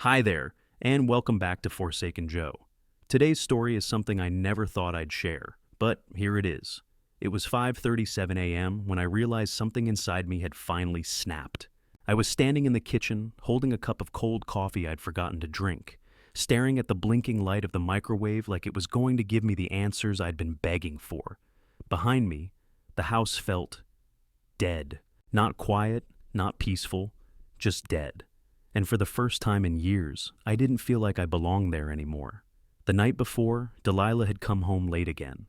Hi there, and welcome back to Forsaken Joe. Today's story is something I never thought I'd share, but here it is. It was 5:37 a.m. when I realized something inside me had finally snapped. I was standing in the kitchen, holding a cup of cold coffee I'd forgotten to drink, staring at the blinking light of the microwave like it was going to give me the answers I'd been begging for. Behind me, the house felt dead. Not quiet, not peaceful, just dead. And for the first time in years, I didn't feel like I belonged there anymore. The night before, Delilah had come home late again.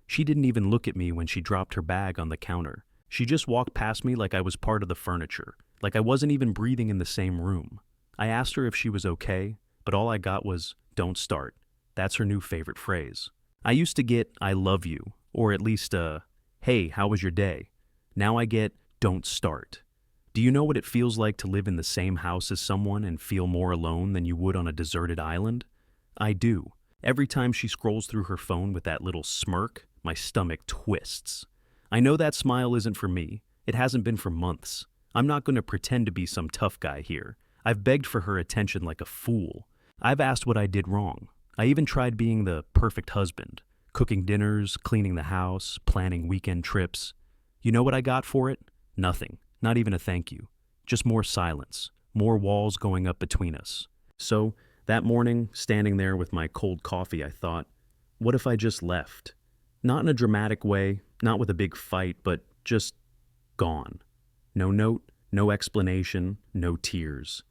She didn't even look at me when she dropped her bag on the counter. She just walked past me like I was part of the furniture, like I wasn't even breathing in the same room. I asked her if she was okay, but all I got was, "Don't start." That's her new favorite phrase. I used to get, "I love you," or at least "Hey, how was your day?" Now I get, "Don't start." Do you know what it feels like to live in the same house as someone and feel more alone than you would on a deserted island? I do. Every time she scrolls through her phone with that little smirk, my stomach twists. I know that smile isn't for me. It hasn't been for months. I'm not going to pretend to be some tough guy here. I've begged for her attention like a fool. I've asked what I did wrong. I even tried being the perfect husband, cooking dinners, cleaning the house, planning weekend trips. You know what I got for it? Nothing. Not even a thank you. Just more silence, more walls going up between us. So, that morning, standing there with my cold coffee, I thought, what if I just left? Not in a dramatic way, not with a big fight, but just gone. No note, no explanation, no tears.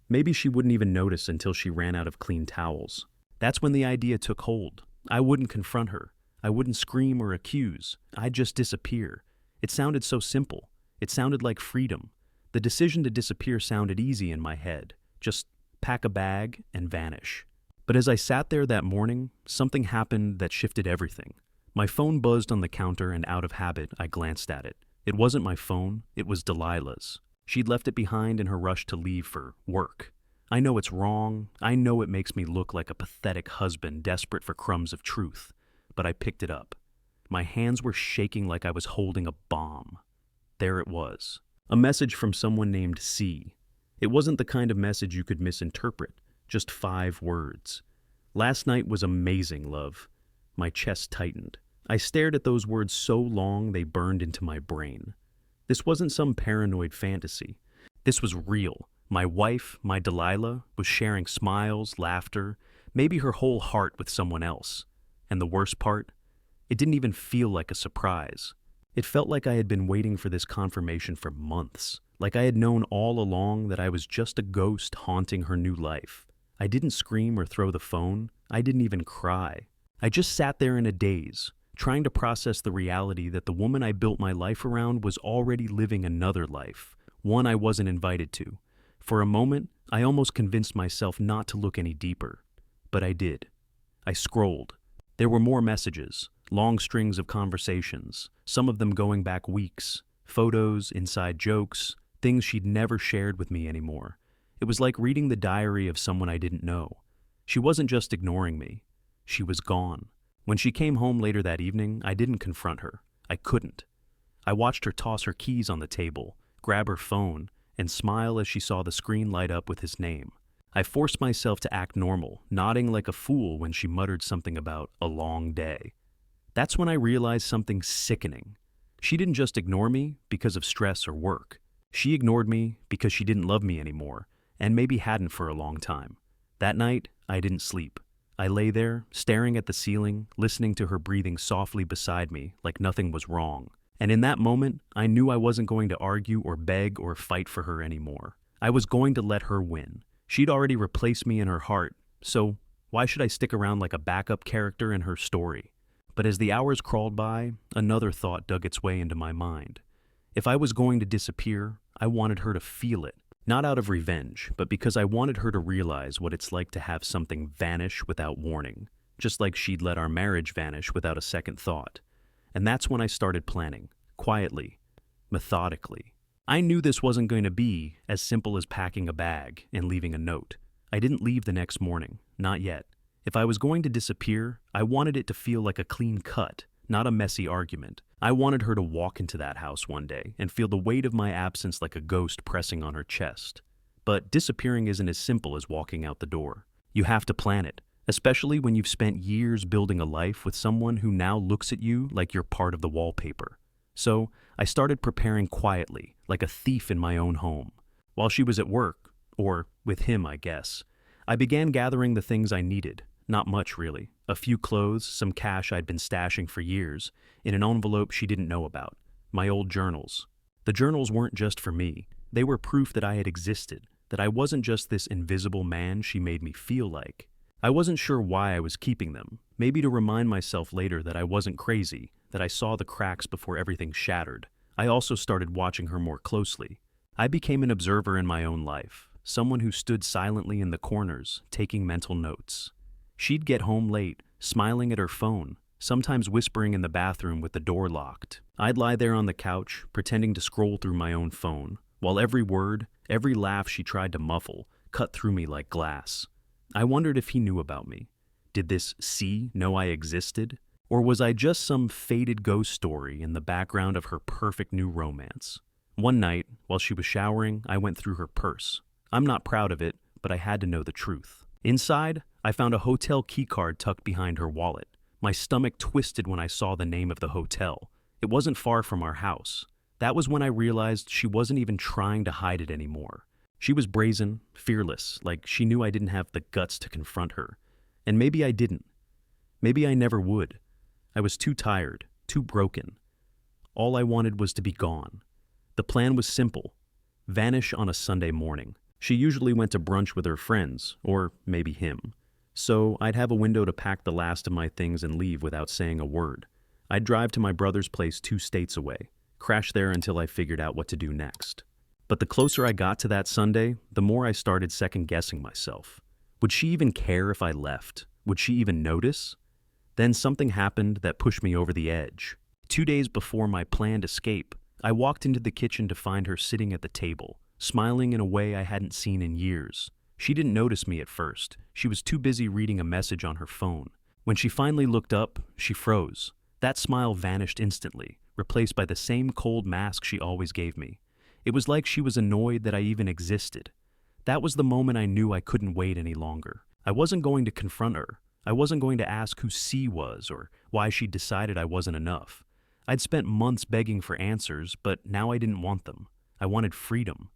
Maybe she wouldn't even notice until she ran out of clean towels. That's when the idea took hold. I wouldn't confront her. I wouldn't scream or accuse. I'd just disappear. It sounded so simple. It sounded like freedom. The decision to disappear sounded easy in my head. Just pack a bag and vanish. But as I sat there that morning, something happened that shifted everything. My phone buzzed on the counter and out of habit, I glanced at it. It wasn't my phone, it was Delilah's. She'd left it behind in her rush to leave for work. I know it's wrong. I know it makes me look like a pathetic husband desperate for crumbs of truth. But I picked it up. My hands were shaking like I was holding a bomb. There it was. A message from someone named C. It wasn't the kind of message you could misinterpret, just 5 words. "Last night was amazing, love." My chest tightened. I stared at those words so long they burned into my brain. This wasn't some paranoid fantasy. This was real. My wife, my Delilah, was sharing smiles, laughter, maybe her whole heart with someone else. And the worst part? It didn't even feel like a surprise. It felt like I had been waiting for this confirmation for months, like I had known all along that I was just a ghost haunting her new life. I didn't scream or throw the phone. I didn't even cry. I just sat there in a daze, trying to process the reality that the woman I built my life around was already living another life, one I wasn't invited to. For a moment, I almost convinced myself not to look any deeper. But I did. I scrolled. There were more messages. Long strings of conversations, some of them going back weeks, photos, inside jokes, things she'd never shared with me anymore. It was like reading the diary of someone I didn't know. She wasn't just ignoring me. She was gone. When she came home later that evening, I didn't confront her. I couldn't. I watched her toss her keys on the table, grab her phone, and smile as she saw the screen light up with his name. I forced myself to act normal, nodding like a fool when she muttered something about a long day. That's when I realized something sickening. She didn't just ignore me because of stress or work. She ignored me because she didn't love me anymore, and maybe hadn't for a long time. That night, I didn't sleep. I lay there, staring at the ceiling, listening to her breathing softly beside me like nothing was wrong. And in that moment, I knew I wasn't going to argue or beg or fight for her anymore. I was going to let her win. She'd already replaced me in her heart, so why should I stick around like a backup character in her story? But as the hours crawled by, another thought dug its way into my mind. If I was going to disappear, I wanted her to feel it. Not out of revenge, but because I wanted her to realize what it's like to have something vanish without warning, just like she'd let our marriage vanish without a second thought. And that's when I started planning, quietly, methodically. I knew this wasn't going to be as simple as packing a bag and leaving a note. I didn't leave the next morning, not yet. If I was going to disappear, I wanted it to feel like a clean cut, not a messy argument. I wanted her to walk into that house one day and feel the weight of my absence like a ghost pressing on her chest. but disappearing isn't as simple as walking out the door. You have to plan it, especially when you've spent years building a life with someone who now looks at you like you're part of the wallpaper. So, I started preparing quietly, like a thief in my own home. While she was at work, or with him, I guess, I began gathering the things I needed. Not much, really. A few clothes, some cash I'd been stashing for years, in an envelope she didn't know about. My old journals. The journals weren't just for me. They were proof that I had existed, that I wasn't just this invisible man she made me feel like. I wasn't sure why I was keeping them. Maybe to remind myself later that I wasn't crazy, that I saw the cracks before everything shattered. I also started watching her more closely. I became an observer in my own life, someone who stood silently in the corners, taking mental notes. She'd get home late, smiling at her phone, sometimes whispering in the bathroom with the door locked. I'd lie there on the couch, pretending to scroll through my own phone, while every word, every laugh she tried to muffle, cut through me like glass. I wondered if he knew about me. Did this C know I existed? Or was I just some faded ghost story in the background of her perfect new romance? One night, while she was showering, I went through her purse. I'm not proud of it, but I had to know the truth. Inside, I found a hotel keycard tucked behind her wallet. My stomach twisted when I saw the name of the hotel. It wasn't far from our house. That was when I realized she wasn't even trying to hide it anymore. She was brazen, fearless, like she knew I didn't have the guts to confront her. And maybe I didn't. Maybe I never would. I was too tired, too broken. All I wanted was to be gone. The plan was simple. Vanish on a Sunday morning. She usually went to brunch with her friends, or maybe him. So I'd have a window to pack the last of my things and leave without saying a word. I'd drive to my brother's place 2 states away, crash there until I figured out what to do next. But the closer I got to that Sunday, the more I started second-guessing myself. Would she even care if I left? Would she even notice? Then something happened that pushed me over the edge. 2 days before my planned escape, I walked into the kitchen to find her sitting at the table, smiling in a way I hadn't seen in years. She didn't notice me at first. She was too busy reading a message on her phone. When she finally looked up, she froze. That smile vanished instantly, replaced by the same cold mask she always gave me. It was like she was annoyed that I even existed. That was the moment I knew I couldn't wait any longer. I wasn't going to confront her. I wasn't going to ask who C was or why she decided I wasn't enough. I'd spent months begging for answers, but now I didn't want them. I wanted freedom.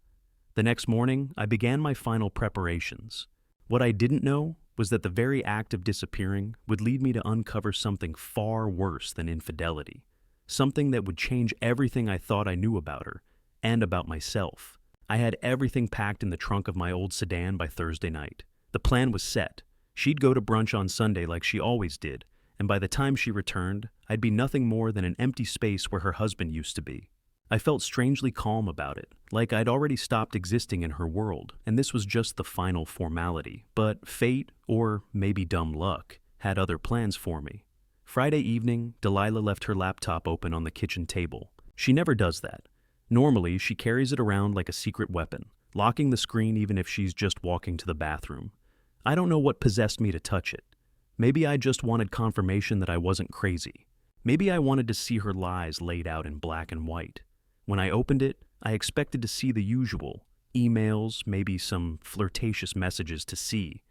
The next morning, I began my final preparations. What I didn't know was that the very act of disappearing would lead me to uncover something far worse than infidelity. Something that would change everything I thought I knew about her, and about myself. I had everything packed in the trunk of my old sedan by Thursday night. The plan was set. She'd go to brunch on Sunday like she always did, and by the time she returned, I'd be nothing more than an empty space where her husband used to be. I felt strangely calm about it, like I'd already stopped existing in her world, and this was just the final formality. But fate, or maybe dumb luck, had other plans for me. Friday evening, Delilah left her laptop open on the kitchen table. She never does that. Normally, she carries it around like a secret weapon, locking the screen even if she's just walking to the bathroom. I don't know what possessed me to touch it. Maybe I just wanted confirmation that I wasn't crazy. Maybe I wanted to see her lies laid out in black and white. When I opened it, I expected to see the usual, emails, maybe some flirtatious messages to see.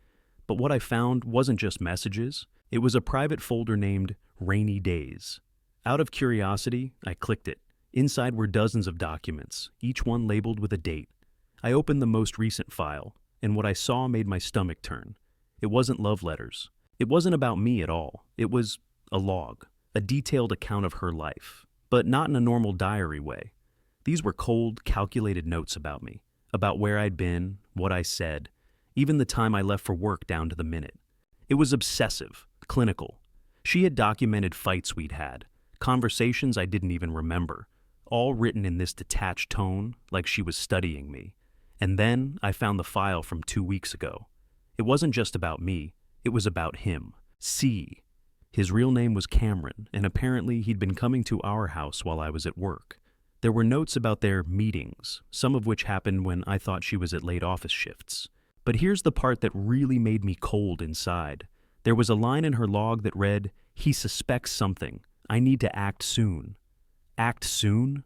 But what I found wasn't just messages. It was a private folder named Rainy Days. Out of curiosity, I clicked it. Inside were dozens of documents, each one labeled with a date. I opened the most recent file, and what I saw made my stomach turn. It wasn't love letters. It wasn't about me at all. It was a log, a detailed account of her life, but not in a normal diary way. These were cold, calculated notes about me, about where I'd been, what I said, even the time I left for work down to the minute. It was obsessive, clinical. She had documented fights we'd had, conversations I didn't even remember, all written in this detached tone, like she was studying me. And then I found the file from 2 weeks ago. It wasn't just about me, it was about him. C. His real name was Cameron, and apparently he'd been coming to our house while I was at work. There were notes about their meetings, some of which happened when I thought she was at late office shifts. But here's the part that really made me cold inside. There was a line in her log that read, "He suspects something. I need to act soon." Act soon?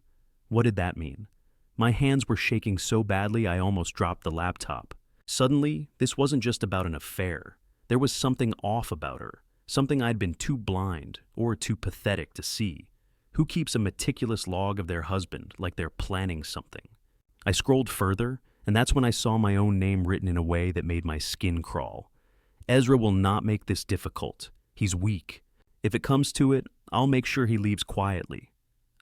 What did that mean? My hands were shaking so badly I almost dropped the laptop. Suddenly, this wasn't just about an affair. There was something off about her, something I'd been too blind or too pathetic to see. Who keeps a meticulous log of their husband like they're planning something? I scrolled further, and that's when I saw my own name written in a way that made my skin crawl. Ezra will not make this difficult. He's weak. If it comes to it, I'll make sure he leaves quietly.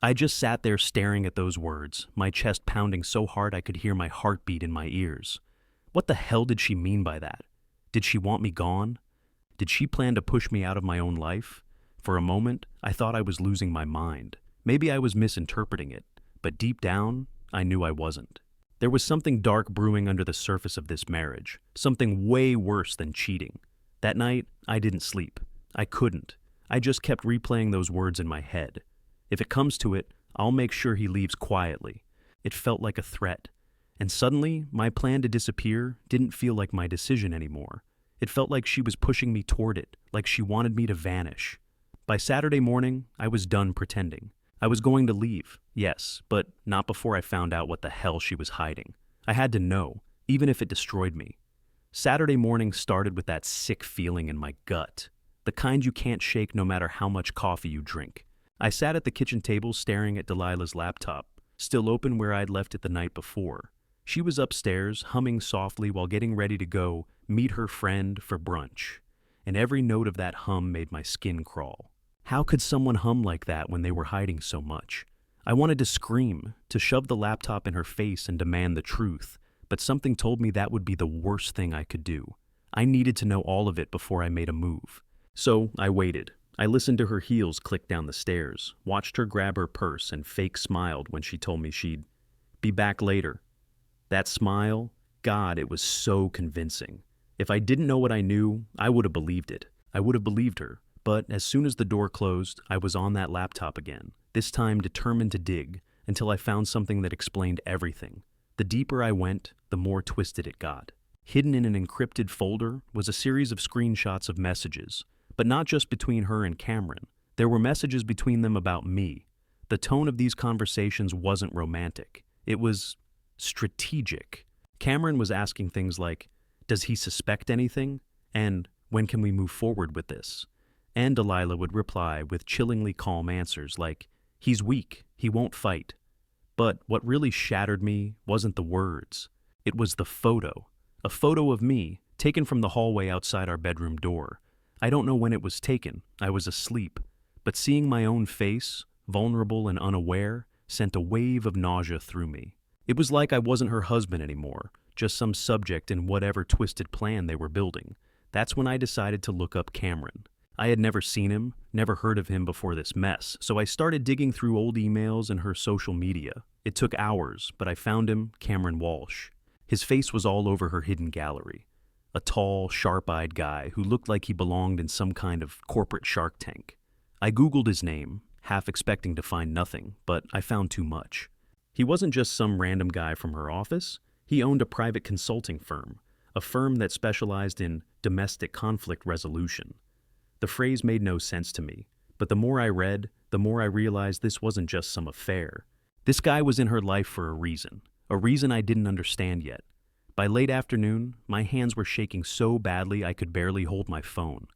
I just sat there staring at those words, my chest pounding so hard I could hear my heartbeat in my ears. What the hell did she mean by that? Did she want me gone? Did she plan to push me out of my own life? For a moment, I thought I was losing my mind. Maybe I was misinterpreting it, but deep down, I knew I wasn't. There was something dark brewing under the surface of this marriage, something way worse than cheating. That night, I didn't sleep. I couldn't. I just kept replaying those words in my head. If it comes to it, I'll make sure he leaves quietly. It felt like a threat. And suddenly, my plan to disappear didn't feel like my decision anymore. It felt like she was pushing me toward it, like she wanted me to vanish. By Saturday morning, I was done pretending. I was going to leave, yes, but not before I found out what the hell she was hiding. I had to know, even if it destroyed me. Saturday morning started with that sick feeling in my gut, the kind you can't shake no matter how much coffee you drink. I sat at the kitchen table staring at Delilah's laptop, still open where I'd left it the night before. She was upstairs, humming softly while getting ready to go meet her friend for brunch, and every note of that hum made my skin crawl. How could someone hum like that when they were hiding so much? I wanted to scream, to shove the laptop in her face and demand the truth, but something told me that would be the worst thing I could do. I needed to know all of it before I made a move. So I waited. I listened to her heels click down the stairs, watched her grab her purse and fake smiled when she told me she'd be back later. That smile, God, it was so convincing. If I didn't know what I knew, I would have believed it. I would have believed her. But as soon as the door closed, I was on that laptop again, this time determined to dig until I found something that explained everything. The deeper I went, the more twisted it got. Hidden in an encrypted folder was a series of screenshots of messages, but not just between her and Cameron. There were messages between them about me. The tone of these conversations wasn't romantic. It was strategic. Cameron was asking things like, "Does he suspect anything?" And "When can we move forward with this?" And Delilah would reply with chillingly calm answers like, "He's weak, he won't fight." But what really shattered me wasn't the words. It was the photo. A photo of me, taken from the hallway outside our bedroom door. I don't know when it was taken, I was asleep. But seeing my own face, vulnerable and unaware, sent a wave of nausea through me. It was like I wasn't her husband anymore, just some subject in whatever twisted plan they were building. That's when I decided to look up Cameron. I had never seen him, never heard of him before this mess, so I started digging through old emails and her social media. It took hours, but I found him, Cameron Walsh. His face was all over her hidden gallery. A tall, sharp-eyed guy who looked like he belonged in some kind of corporate Shark Tank. I Googled his name, half expecting to find nothing, but I found too much. He wasn't just some random guy from her office. He owned a private consulting firm, a firm that specialized in domestic conflict resolution. The phrase made no sense to me, but the more I read, the more I realized this wasn't just some affair. This guy was in her life for a reason I didn't understand yet. By late afternoon, my hands were shaking so badly I could barely hold my phone.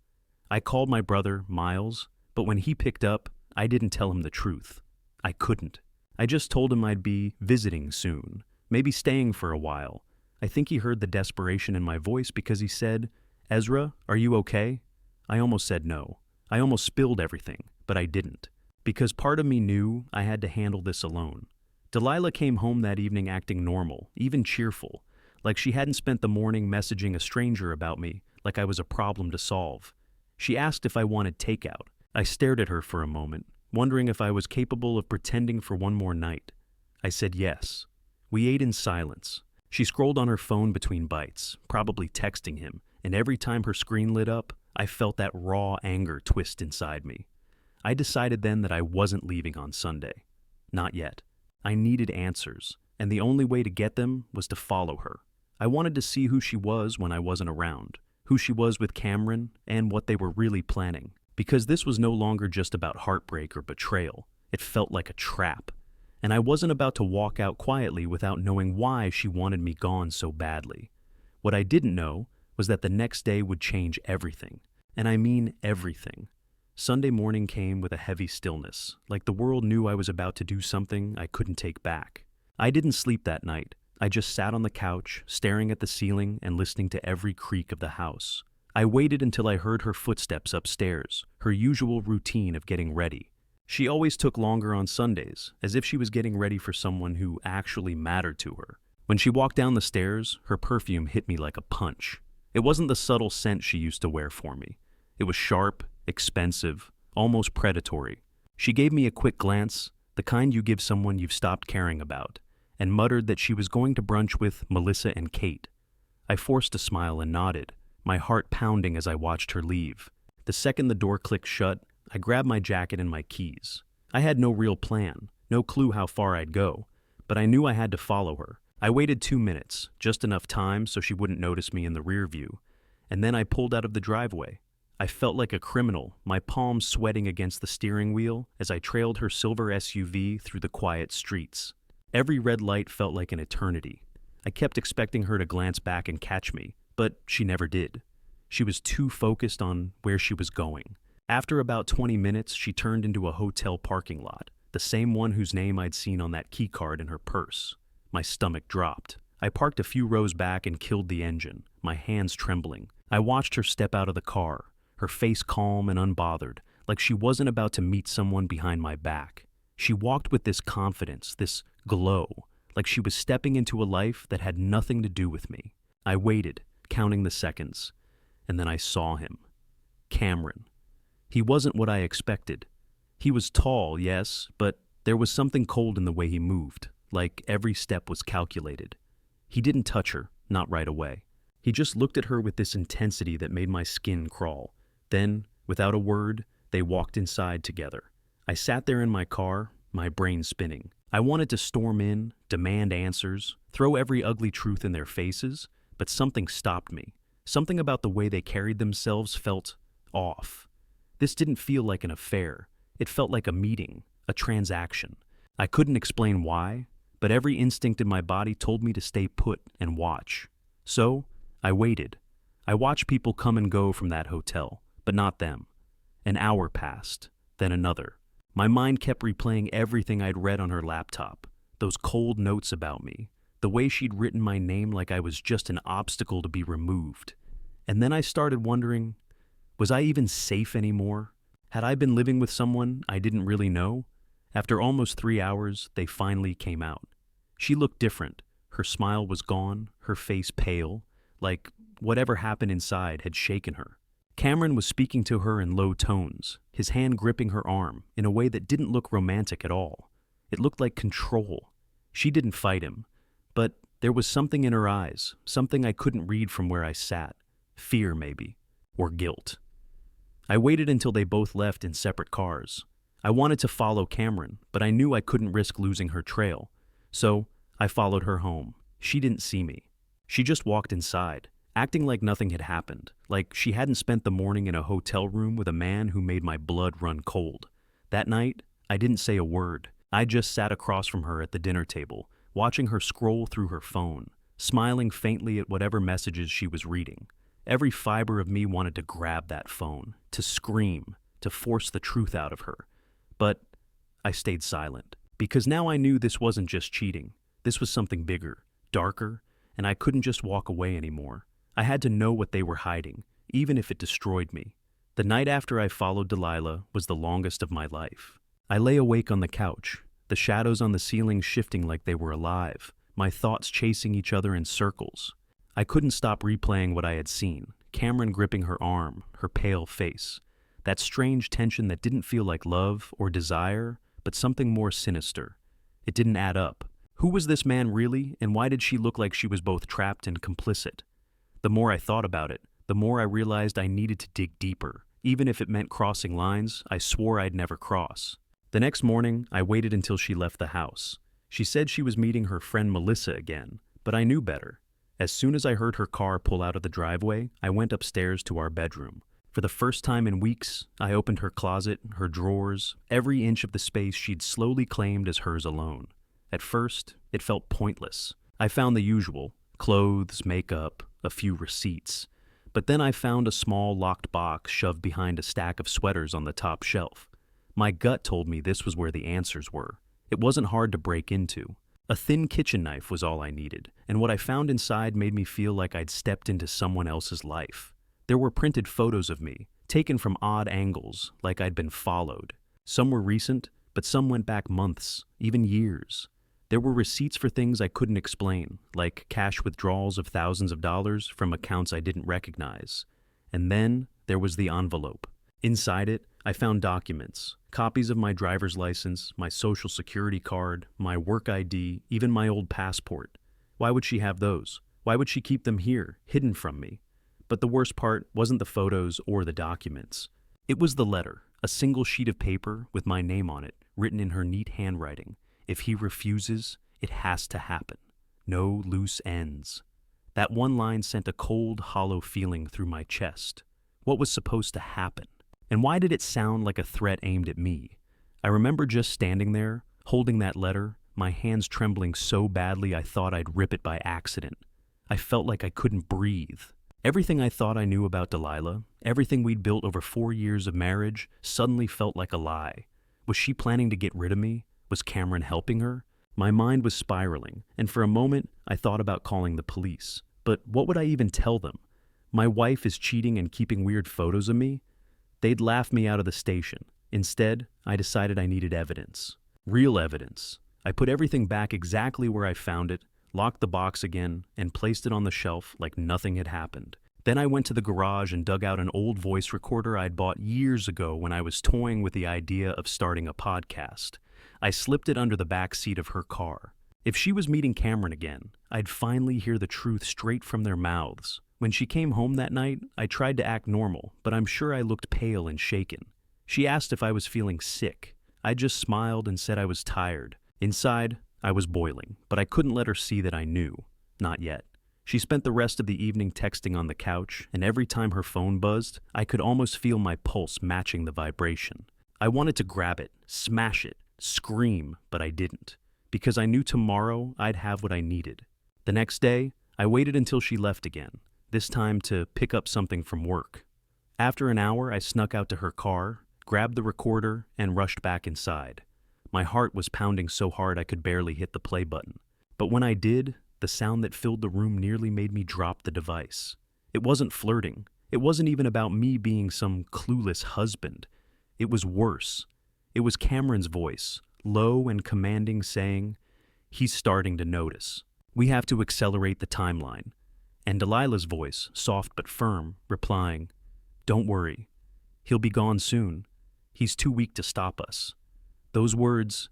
I called my brother, Miles, but when he picked up, I didn't tell him the truth. I couldn't. I just told him I'd be visiting soon, maybe staying for a while. I think he heard the desperation in my voice because he said, "Ezra, are you okay?" I almost said no. I almost spilled everything, but I didn't. Because part of me knew I had to handle this alone. Delilah came home that evening acting normal, even cheerful, like she hadn't spent the morning messaging a stranger about me, like I was a problem to solve. She asked if I wanted takeout. I stared at her for a moment, wondering if I was capable of pretending for one more night. I said yes. We ate in silence. She scrolled on her phone between bites, probably texting him, and every time her screen lit up, I felt that raw anger twist inside me. I decided then that I wasn't leaving on Sunday. Not yet. I needed answers, and the only way to get them was to follow her. I wanted to see who she was when I wasn't around, who she was with Cameron, and what they were really planning. Because this was no longer just about heartbreak or betrayal. It felt like a trap. and I wasn't about to walk out quietly without knowing why she wanted me gone so badly. What I didn't know was that the next day would change everything, and I mean everything. Sunday morning came with a heavy stillness, like the world knew I was about to do something I couldn't take back. I didn't sleep that night. I just sat on the couch, staring at the ceiling and listening to every creak of the house. I waited until I heard her footsteps upstairs, her usual routine of getting ready. She always took longer on Sundays, as if she was getting ready for someone who actually mattered to her. When she walked down the stairs, her perfume hit me like a punch. It wasn't the subtle scent she used to wear for me. It was sharp, expensive, almost predatory. She gave me a quick glance, the kind you give someone you've stopped caring about, and muttered that she was going to brunch with Melissa and Kate. I forced a smile and nodded, my heart pounding as I watched her leave. The second the door clicked shut, I grabbed my jacket and my keys. I had no real plan, no clue how far I'd go, but I knew I had to follow her. I waited 2 minutes, just enough time so she wouldn't notice me in the rear view, and then I pulled out of the driveway. I felt like a criminal, my palms sweating against the steering wheel as I trailed her silver SUV through the quiet streets. Every red light felt like an eternity. I kept expecting her to glance back and catch me, but she never did. She was too focused on where she was going. After about 20 minutes, she turned into a hotel parking lot, the same one whose name I'd seen on that key card in her purse. My stomach dropped. I parked a few rows back and killed the engine, my hands trembling. I watched her step out of the car, her face calm and unbothered, like she wasn't about to meet someone behind my back. She walked with this confidence, this glow, like she was stepping into a life that had nothing to do with me. I waited, counting the seconds, and then I saw him. Cameron. He wasn't what I expected. He was tall, yes, but there was something cold in the way he moved, like every step was calculated. He didn't touch her, not right away. He just looked at her with this intensity that made my skin crawl. Then, without a word, they walked inside together. I sat there in my car, my brain spinning. I wanted to storm in, demand answers, throw every ugly truth in their faces, but something stopped me. Something about the way they carried themselves felt off. This didn't feel like an affair. It felt like a meeting, a transaction. I couldn't explain why, but every instinct in my body told me to stay put and watch. So, I waited. I watched people come and go from that hotel, but not them. An hour passed, then another. My mind kept replaying everything I'd read on her laptop, those cold notes about me, the way she'd written my name like I was just an obstacle to be removed. And then I started wondering, was I even safe anymore? Had I been living with someone I didn't really know? After almost 3 hours, they finally came out. She looked different. Her smile was gone, her face pale, like whatever happened inside had shaken her. Cameron was speaking to her in low tones, his hand gripping her arm in a way that didn't look romantic at all. It looked like control. She didn't fight him, but there was something in her eyes, something I couldn't read from where I sat. Fear, maybe, or guilt. I waited until they both left in separate cars. I wanted to follow Cameron, but I knew I couldn't risk losing her trail. So, I followed her home. She didn't see me. She just walked inside, acting like nothing had happened, like she hadn't spent the morning in a hotel room with a man who made my blood run cold. That night, I didn't say a word. I just sat across from her at the dinner table, watching her scroll through her phone, smiling faintly at whatever messages she was reading. Every fiber of me wanted to grab that phone, to scream, to force the truth out of her. But I stayed silent, because now I knew this wasn't just cheating. This was something bigger, darker, and I couldn't just walk away anymore. I had to know what they were hiding, even if it destroyed me. The night after I followed Delilah was the longest of my life. I lay awake on the couch, the shadows on the ceiling shifting like they were alive, my thoughts chasing each other in circles. I couldn't stop replaying what I had seen, Cameron gripping her arm, her pale face. That strange tension that didn't feel like love or desire, but something more sinister. It didn't add up. Who was this man really, and why did she look like she was both trapped and complicit? The more I thought about it, the more I realized I needed to dig deeper. Even if it meant crossing lines I swore I'd never cross. The next morning, I waited until she left the house. She said she was meeting her friend Melissa again, but I knew better. As soon as I heard her car pull out of the driveway, I went upstairs to our bedroom. For the first time in weeks, I opened her closet, her drawers, every inch of the space she'd slowly claimed as hers alone. At first, it felt pointless. I found the usual: clothes, makeup, a few receipts. But then I found a small locked box shoved behind a stack of sweaters on the top shelf. My gut told me this was where the answers were. It wasn't hard to break into. A thin kitchen knife was all I needed, and what I found inside made me feel like I'd stepped into someone else's life. There were printed photos of me, taken from odd angles, like I'd been followed. Some were recent, but some went back months, even years. There were receipts for things I couldn't explain, like cash withdrawals of thousands of dollars from accounts I didn't recognize. And then there was the envelope. Inside it, I found documents, copies of my driver's license, my social security card, my work ID, even my old passport. Why would she have those? Why would she keep them here, hidden from me? But the worst part wasn't the photos or the documents. It was the letter, a single sheet of paper with my name on it, written in her neat handwriting. If he refuses, it has to happen. No loose ends. That one line sent a cold, hollow feeling through my chest. What was supposed to happen? And why did it sound like a threat aimed at me? I remember just standing there, holding that letter, my hands trembling so badly I thought I'd rip it by accident. I felt like I couldn't breathe. Everything I thought I knew about Delilah, everything we'd built over 4 years of marriage, suddenly felt like a lie. Was she planning to get rid of me? Was Cameron helping her? My mind was spiraling, and for a moment I thought about calling the police. But what would I even tell them? My wife is cheating and keeping weird photos of me? They'd laugh me out of the station. Instead, I decided I needed evidence. Real evidence. I put everything back exactly where I found it, locked the box again, and placed it on the shelf like nothing had happened. Then I went to the garage and dug out an old voice recorder I'd bought years ago when I was toying with the idea of starting a podcast. I slipped it under the back seat of her car. If she was meeting Cameron again, I'd finally hear the truth straight from their mouths. When she came home that night, I tried to act normal, but I'm sure I looked pale and shaken. She asked if I was feeling sick. I just smiled and said I was tired. Inside, I was boiling, but I couldn't let her see that I knew. Not yet. She spent the rest of the evening texting on the couch, and every time her phone buzzed, I could almost feel my pulse matching the vibration. I wanted to grab it, smash it, scream, but I didn't, because I knew tomorrow I'd have what I needed. The next day, I waited until she left again, this time to pick up something from work. After an hour, I snuck out to her car, grabbed the recorder, and rushed back inside. My heart was pounding so hard I could barely hit the play button. But when I did, the sound that filled the room nearly made me drop the device. It wasn't flirting. It wasn't even about me being some clueless husband. It was worse. It was Cameron's voice, low and commanding, saying, "He's starting to notice. We have to accelerate the timeline." And Delilah's voice, soft but firm, replying, "Don't worry. He'll be gone soon. He's too weak to stop us." Those words,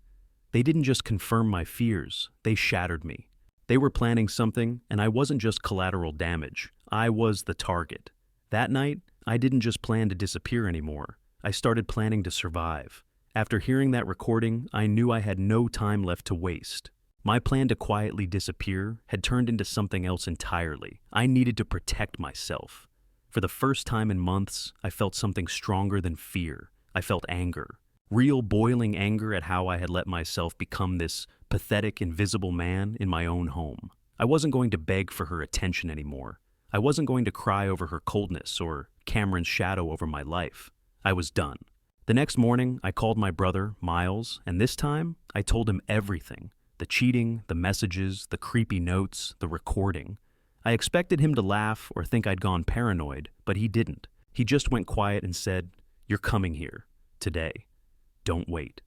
they didn't just confirm my fears, they shattered me. They were planning something, and I wasn't just collateral damage. I was the target. That night, I didn't just plan to disappear anymore. I started planning to survive. After hearing that recording, I knew I had no time left to waste. My plan to quietly disappear had turned into something else entirely. I needed to protect myself. For the first time in months, I felt something stronger than fear. I felt anger. Real boiling anger at how I had let myself become this pathetic, invisible man in my own home. I wasn't going to beg for her attention anymore. I wasn't going to cry over her coldness or Cameron's shadow over my life. I was done. The next morning, I called my brother, Miles, and this time, I told him everything. The cheating, the messages, the creepy notes, the recording. I expected him to laugh or think I'd gone paranoid, but he didn't. He just went quiet and said, "You're coming here. Today. Don't wait."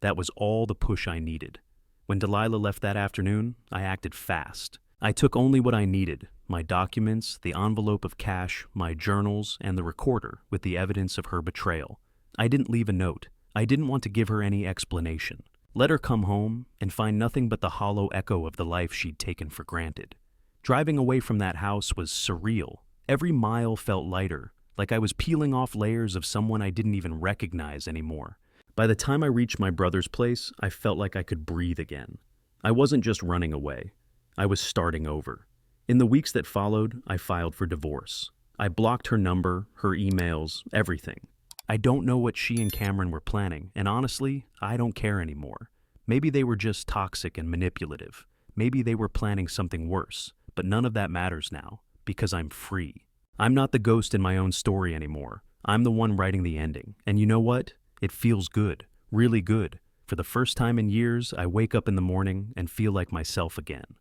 That was all the push I needed. When Delilah left that afternoon, I acted fast. I took only what I needed: my documents, the envelope of cash, my journals, and the recorder with the evidence of her betrayal. I didn't leave a note. I didn't want to give her any explanation. Let her come home and find nothing but the hollow echo of the life she'd taken for granted. Driving away from that house was surreal. Every mile felt lighter, like I was peeling off layers of someone I didn't even recognize anymore. By the time I reached my brother's place, I felt like I could breathe again. I wasn't just running away. I was starting over. In the weeks that followed, I filed for divorce. I blocked her number, her emails, everything. I don't know what she and Cameron were planning, and honestly, I don't care anymore. Maybe they were just toxic and manipulative. Maybe they were planning something worse. But none of that matters now, because I'm free. I'm not the ghost in my own story anymore. I'm the one writing the ending. And you know what? It feels good. Really good. For the first time in years, I wake up in the morning and feel like myself again.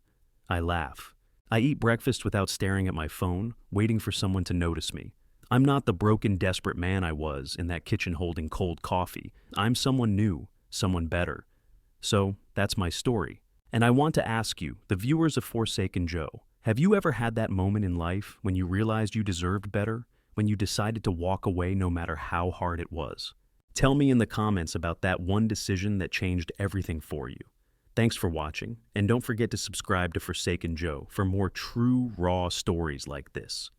I laugh. I eat breakfast without staring at my phone, waiting for someone to notice me. I'm not the broken, desperate man I was in that kitchen holding cold coffee. I'm someone new, someone better. So, that's my story. And I want to ask you, the viewers of Forsaken Joe, have you ever had that moment in life when you realized you deserved better? When you decided to walk away no matter how hard it was? Tell me in the comments about that one decision that changed everything for you. Thanks for watching, and don't forget to subscribe to Forsaken Joe for more true, raw stories like this.